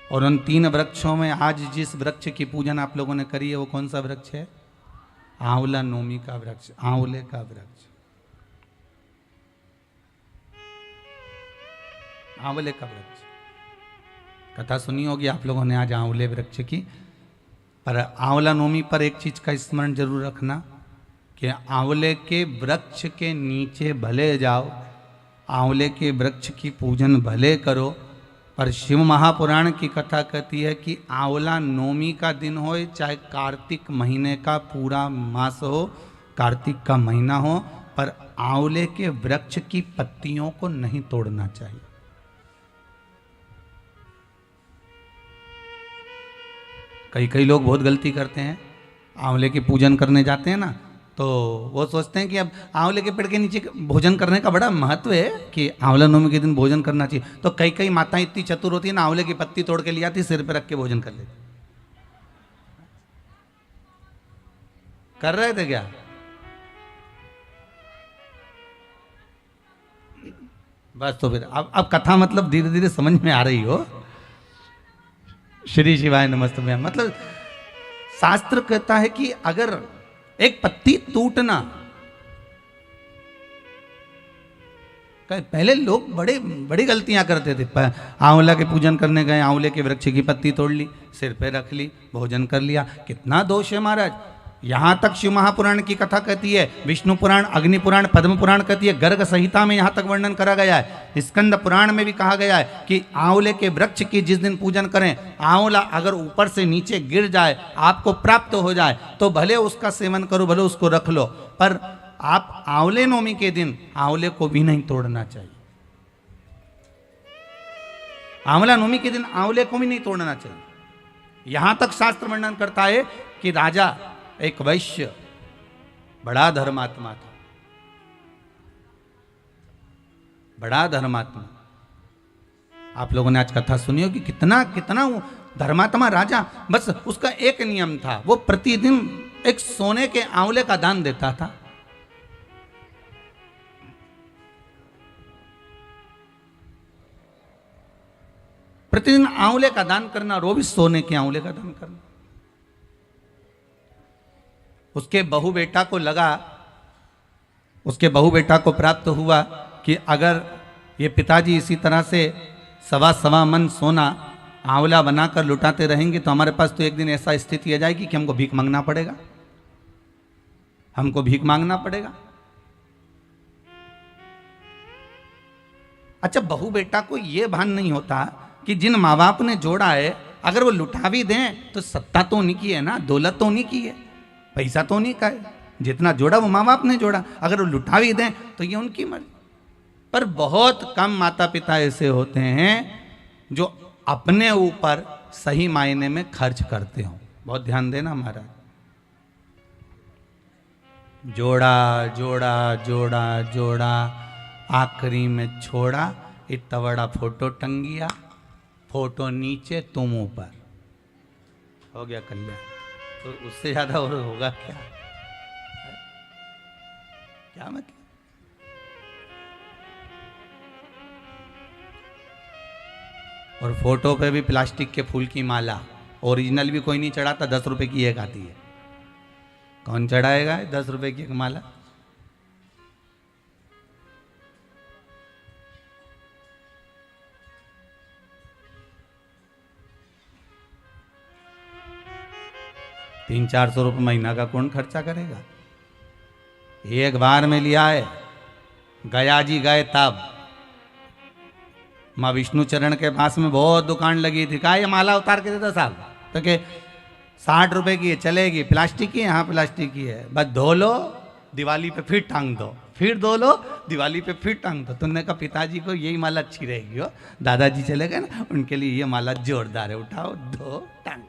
और उन 3 वृक्षों में आज जिस वृक्ष की पूजन आप लोगों ने करी है वो कौन सा वृक्ष है? आंवला नोमी का वृक्ष, आंवले का वृक्ष, आंवले का वृक्ष। कथा सुनी होगी आप लोगों ने आज आंवले वृक्ष की। पर आंवला नोमी पर एक चीज का स्मरण जरूर रखना कि आंवले के वृक्ष के नीचे भले जाओ, आंवले के वृक्ष की पूजन भले करो, पर शिव महापुराण की कथा कहती है कि आंवला नौमी का दिन हो चाहे कार्तिक महीने का पूरा मास हो, कार्तिक का महीना हो, पर आंवले के वृक्ष की पत्तियों को नहीं तोड़ना चाहिए। कई लोग बहुत गलती करते हैं, आंवले की पूजन करने जाते हैं ना, तो वो सोचते हैं कि अब आंवले के पेड़ के नीचे भोजन करने का बड़ा महत्व है कि आंवला नवमी के दिन भोजन करना चाहिए। तो कई माताएं इतनी चतुर होती है ना, आंवले की पत्ती तोड़ के ले आती, सिर पे रख के भोजन कर लेती। कर रहे थे क्या? बस तो फिर अब कथा मतलब धीरे धीरे समझ में आ रही हो। श्री शिवाय नमस्तुभ्यम। मतलब शास्त्र कहता है कि अगर एक पत्ती टूटना, पहले लोग बड़ी गलतियां करते थे। आंवला के पूजन करने गए, आंवले के वृक्ष की पत्ती तोड़ ली, सिर पे रख ली, भोजन कर लिया। कितना दोष है महाराज। यहां तक शिव महापुराण की कथा कहती है, विष्णु पुराण, अग्नि पुराण, पद्म पुराण कहती है, गर्ग संहिता में यहां तक वर्णन करा गया है, स्कंद पुराण में भी कहा गया है कि आंवले के वृक्ष की जिस दिन पूजन करें, आंवला अगर ऊपर से नीचे गिर जाए, आपको प्राप्त हो जाए, तो भले उसका सेवन करो, भले उसको रख लो, पर आप आंवले नवमी के दिन आंवले को भी नहीं तोड़ना चाहिए। आंवला नवमी के दिन आंवले को भी नहीं तोड़ना चाहिए। यहां तक शास्त्र वर्णन करता है कि राजा एक वैश्य बड़ा धर्मात्मा था, बड़ा धर्मात्मा। आप लोगों ने आज कथा सुनी हो कि कितना कितना वो धर्मात्मा राजा, बस उसका एक नियम था, वो प्रतिदिन एक सोने के आंवले का दान देता था। प्रतिदिन आंवले का दान करना, और वो भी सोने के आंवले का दान करना। उसके बहू बेटा को लगा, उसके बहू बेटा को प्राप्त हुआ कि अगर ये पिताजी इसी तरह से सवा मन सोना आंवला बनाकर लुटाते रहेंगे तो हमारे पास तो एक दिन ऐसा स्थिति आ जाएगी कि हमको भीख मांगना पड़ेगा, हमको भीख मांगना पड़ेगा। अच्छा, बहू बेटा को यह भान नहीं होता कि जिन माँ बाप ने जोड़ा है, अगर वो लुटा भी दें तो सत्ता तो उन्हीं की है ना, दौलत तो उन्हीं की है, पैसा तो नहीं का है, जितना जोड़ा वो माँ बाप ने जोड़ा, अगर वो लुटा भी दें तो ये उनकी मर्जी। पर बहुत कम माता पिता ऐसे होते हैं जो अपने ऊपर सही मायने में खर्च करते हो। बहुत ध्यान देना महाराज। जोड़ा जोड़ा जोड़ा जोड़ा, आखिरी में छोड़ा, इतना बड़ा फोटो टंगिया, फोटो नीचे तुम ऊपर, हो गया कल्याण। तो उससे ज्यादा और होगा क्या? क्या मतलब? और फोटो पे भी प्लास्टिक के फूल की माला, ओरिजिनल भी कोई नहीं चढ़ाता, 10 रुपए की एक आती है। कौन चढ़ाएगा 10 रुपए की एक माला? तीन 400 रुपये महीना का कौन खर्चा करेगा? एक बार में लिया है, गया जी गए तब माँ विष्णु चरण के पास में बहुत दुकान लगी थी, कहा ये माला उतार के देता साहब, तो के 60 रुपए की है, चलेगी, प्लास्टिक की है, हाँ प्लास्टिक की है, बस धो लो, दिवाली पे फिर टांग दो, फिर धो लो, दिवाली पे फिर टांग दो। तुमने कहा पिताजी को यही माला अच्छी रहेगी हो, दादाजी चले गए ना, उनके लिए ये माला जोरदार है, उठाओ, धो, टांग।